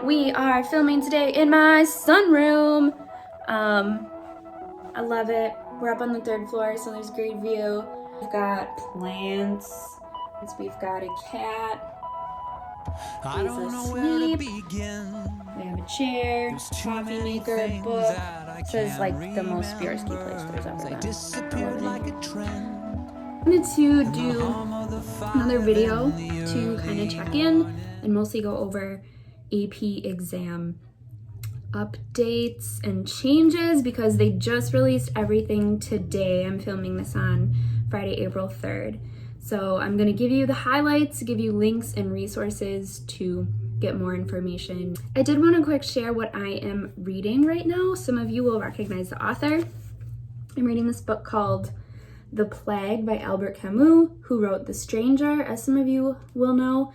We are filming today in my sunroom. I love it. We're up on the 3rd floor, so there's a great view. We've got plants. We've got a cat. He's asleep. We have a chair, coffee maker, book. It says like the most Zbichorki place there's ever been. I wanted to do another video to kind of check in and mostly go over AP exam updates and changes because they just released everything today. I'm filming this on Friday, April 3rd. So I'm going to give you the highlights, give you links and resources to get more information. I did want to quick share what I am reading right now. Some of you will recognize the author. I'm reading this book called The Plague by Albert Camus, who wrote The Stranger, as some of you will know.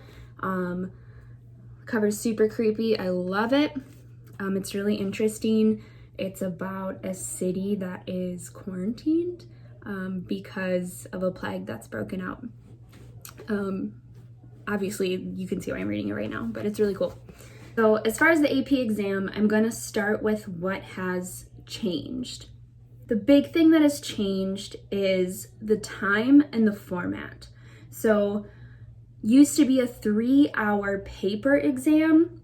Cover's super creepy. I love it. It's really interesting. It's about a city that is quarantined because of a plague that's broken out. Obviously, you can see why I'm reading it right now, but it's really cool. So as far as the AP exam, I'm going to start with what has changed. The big thing that has changed is the time and the format. So used to be a 3-hour paper exam.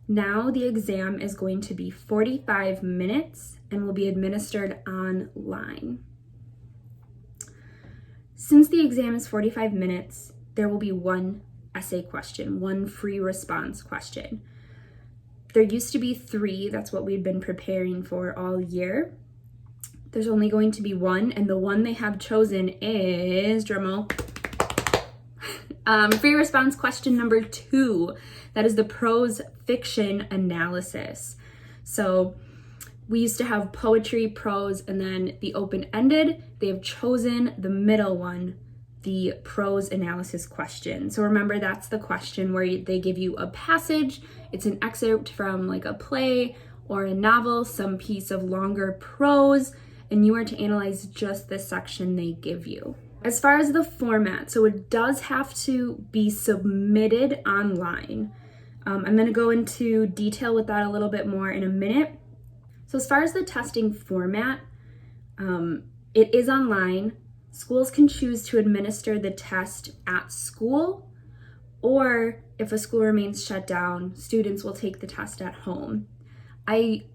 Now the exam is going to be 45 minutes and will be administered online. Since the exam is 45 minutes, there will be one essay question, one free response question. There used to be 3, that's what we've been preparing for all year. There's only going to be 1, and the one they have chosen is, drumroll, free response question number 2. That is the prose fiction analysis. So we used to have poetry, prose, and then the open-ended. They have chosen the middle one, the prose analysis question. So remember, that's the question where they give you a passage. It's an excerpt from like a play or a novel, some piece of longer prose, and you are to analyze just the section they give you. As far as the format, so it does have to be submitted online. I'm going to go into detail with that a little bit more in a minute. So as far as the testing format, it is online. Schools can choose to administer the test at school, or if a school remains shut down, students will take the test at home. I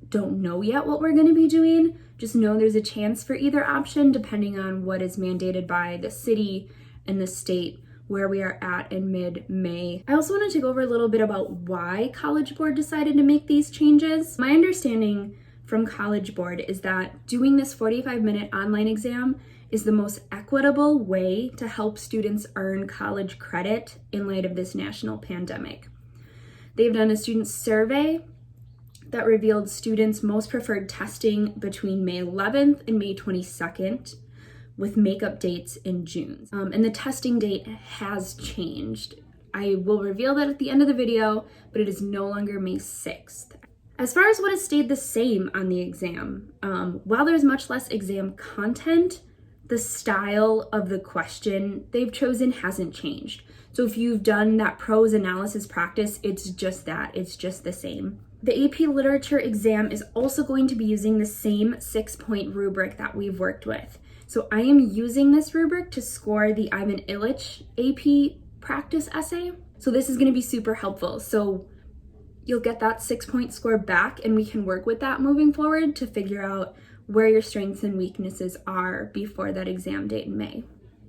don't know yet what we're going to be doing. Just know there's a chance for either option depending on what is mandated by the city and the state where we are at in mid-May. I also wanted to go over a little bit about why College Board decided to make these changes. My understanding from College Board is that doing this 45-minute online exam is the most equitable way to help students earn college credit in light of this national pandemic. They've done a student survey that revealed students' most preferred testing between May 11th and May 22nd, with makeup dates in June. And the testing date has changed. I will reveal that at the end of the video, but it is no longer May 6th. As far as what has stayed the same on the exam, while there's much less exam content, the style of the question they've chosen hasn't changed. So if you've done that prose analysis practice, it's just that, it's just the same. The AP Literature exam is also going to be using the same 6-point rubric that we've worked with. So I am using this rubric to score the Ivan Illich AP practice essay. So this is going to be super helpful. So you'll get that 6-point score back, and we can work with that moving forward to figure out where your strengths and weaknesses are before that exam date in May.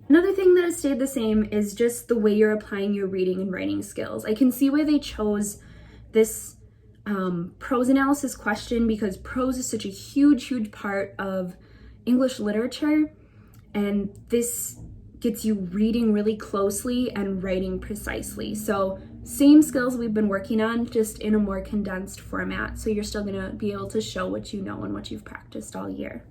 Another thing that has stayed the same is just the way you're applying your reading and writing skills. I can see why they chose this prose analysis question because prose is such a huge part of English literature, and this gets you reading really closely and writing precisely. So same skills we've been working on, just in a more condensed format, so you're still gonna be able to show what you know and what you've practiced all year.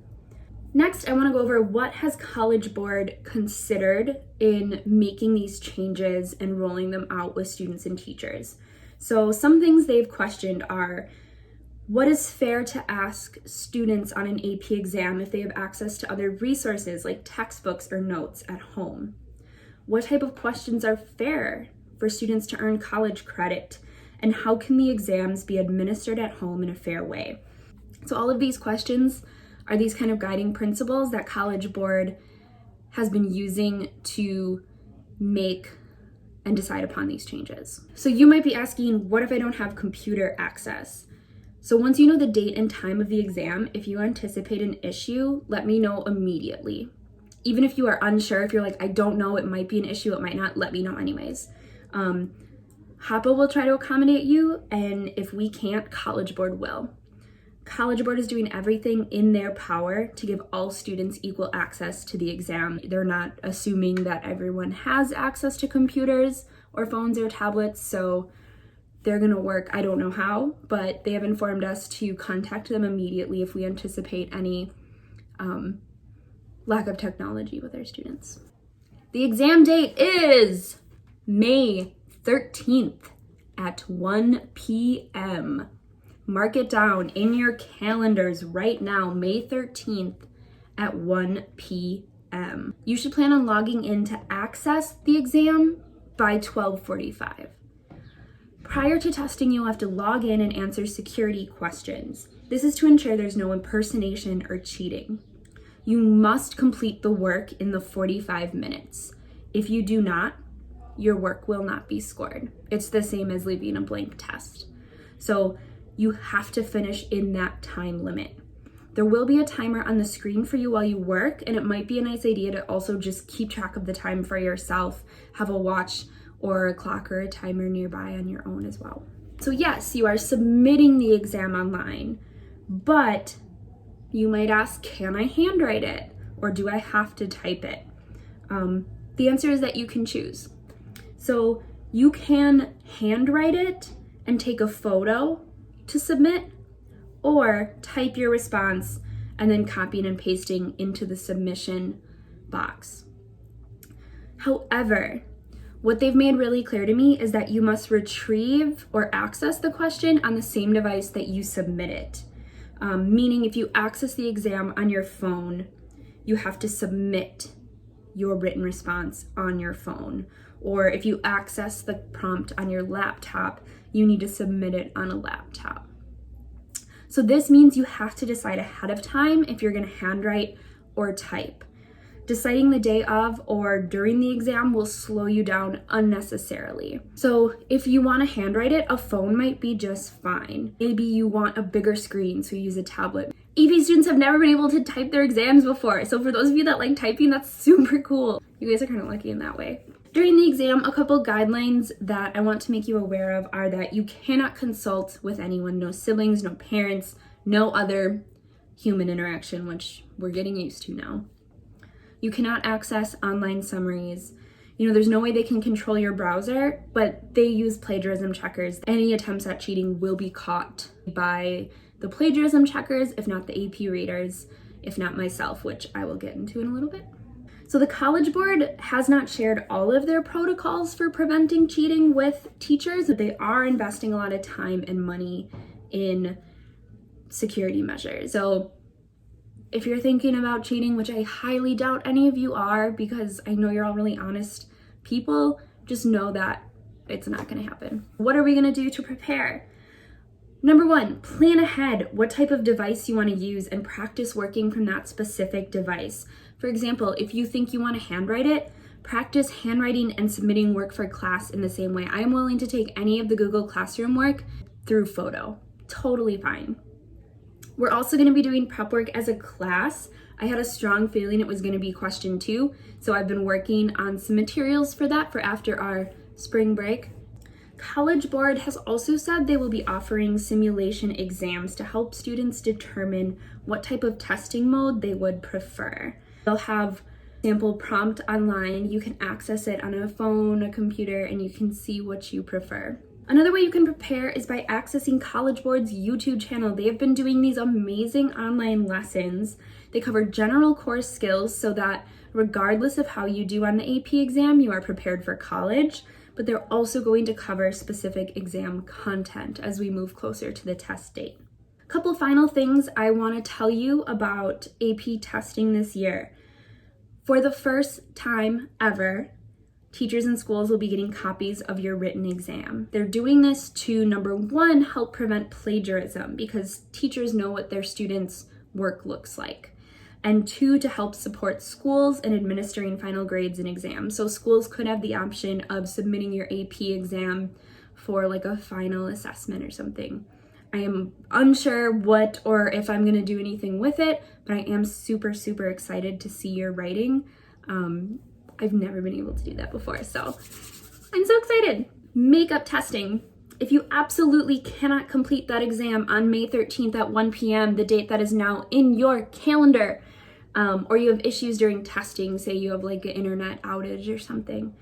Next, I wanna go over what has College Board considered in making these changes and rolling them out with students and teachers. So some things they've questioned are, what is fair to ask students on an AP exam if they have access to other resources like textbooks or notes at home? What type of questions are fair for students to earn college credit? And how can the exams be administered at home in a fair way? So all of these questions are these kind of guiding principles that College Board has been using to make and decide upon these changes. So you might be asking, what if I don't have computer access? So once you know the date and time of the exam, if you anticipate an issue, let me know immediately. Even if you are unsure, if you're like, I don't know, it might be an issue, it might not, let me know anyways. HAPA will try to accommodate you, and if we can't, College Board will. College Board is doing everything in their power to give all students equal access to the exam. They're not assuming that everyone has access to computers or phones or tablets, so they're gonna work, I don't know how, but they have informed us to contact them immediately if we anticipate any lack of technology with our students. The exam date is May 13th at 1 p.m. Mark it down in your calendars right now, May 13th at 1 p.m. You should plan on logging in to access the exam by 12:45. Prior to testing, you'll have to log in and answer security questions. This is to ensure there's no impersonation or cheating. You must complete the work in the 45 minutes. If you do not, your work will not be scored. It's the same as leaving a blank test. So you have to finish in that time limit. There will be a timer on the screen for you while you work, and it might be a nice idea to also just keep track of the time for yourself, have a watch or a clock or a timer nearby on your own as well. So yes, you are submitting the exam online, but you might ask, can I handwrite it? Or do I have to type it? The answer is that you can choose. So you can handwrite it and take a photo to submit, or type your response and then copying and pasting into the submission box. However, what they've made really clear to me is that you must retrieve or access the question on the same device that you submit it. Meaning if you access the exam on your phone, you have to submit your written response on your phone. Or if you access the prompt on your laptop, you need to submit it on a laptop. So this means you have to decide ahead of time if you're going to handwrite or type. Deciding the day of or during the exam will slow you down unnecessarily. So if you want to handwrite it, a phone might be just fine. Maybe you want a bigger screen, so you use a tablet. AP students have never been able to type their exams before, so for those of you that like typing, that's super cool. You guys are kind of lucky in that way. During the exam, a couple guidelines that I want to make you aware of are that you cannot consult with anyone, no siblings, no parents, no other human interaction, which we're getting used to now. You cannot access online summaries. There's no way they can control your browser, but they use plagiarism checkers. Any attempts at cheating will be caught by the plagiarism checkers, if not the AP readers, if not myself, which I will get into in a little bit. So the College Board has not shared all of their protocols for preventing cheating with teachers, but they are investing a lot of time and money in security measures. So if you're thinking about cheating, which I highly doubt any of you are, because I know you're all really honest people, just know that it's not going to happen. What are we going to do to prepare? Number one, plan ahead what type of device you want to use and practice working from that specific device. For example, if you think you want to handwrite it, practice handwriting and submitting work for class in the same way. I am willing to take any of the Google Classroom work through photo. Totally fine. We're also going to be doing prep work as a class. I had a strong feeling it was going to be question 2, so I've been working on some materials for that for after our spring break. College Board has also said they will be offering simulation exams to help students determine what type of testing mode they would prefer. They'll have sample prompt online. You can access it on a phone, a computer, and you can see what you prefer. Another way you can prepare is by accessing College Board's YouTube channel. They have been doing these amazing online lessons. They cover general course skills so that regardless of how you do on the AP exam, you are prepared for college, but they're also going to cover specific exam content as we move closer to the test date. A couple final things I want to tell you about AP testing this year. For the first time ever, teachers and schools will be getting copies of your written exam. They're doing this to, number one, help prevent plagiarism because teachers know what their students' work looks like. And two, to help support schools in administering final grades and exams. So schools could have the option of submitting your AP exam for like a final assessment or something. I am unsure what or if I'm gonna do anything with it, but I am super, super excited to see your writing. I've never been able to do that before, so I'm so excited. Makeup testing. If you absolutely cannot complete that exam on May 13th at 1 p.m., the date that is now in your calendar, or you have issues during testing, say you have like an internet outage or something,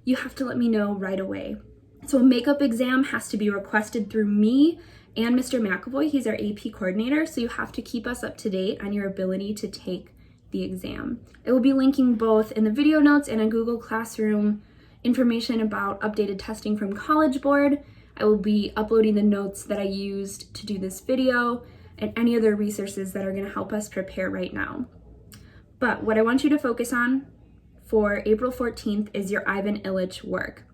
you have to let me know right away. So a makeup exam has to be requested through me and Mr. McAvoy. He's our AP coordinator, so you have to keep us up to date on your ability to take the exam. I will be linking both in the video notes and in Google Classroom information about updated testing from College Board. I will be uploading the notes that I used to do this video and any other resources that are going to help us prepare right now. But what I want you to focus on for April 14th is your Ivan Illich work.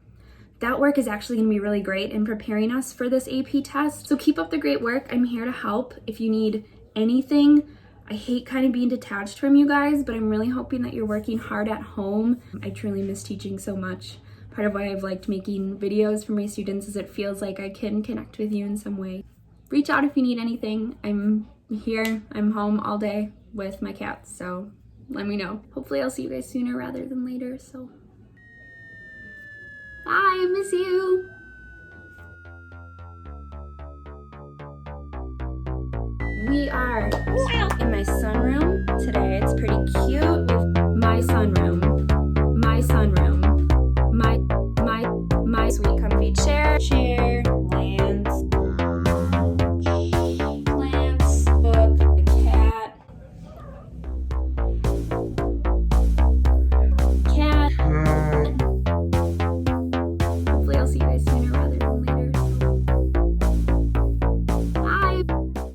That work is actually going to be really great in preparing us for this AP test. So keep up the great work. I'm here to help if you need anything. I hate kind of being detached from you guys, but I'm really hoping that you're working hard at home. I truly miss teaching so much. Part of why I've liked making videos for my students is it feels like I can connect with you in some way. Reach out if you need anything. I'm here, I'm home all day with my cats, so let me know. Hopefully I'll see you guys sooner rather than later, so bye, I miss you. We are in my sunroom today. It's pretty cute.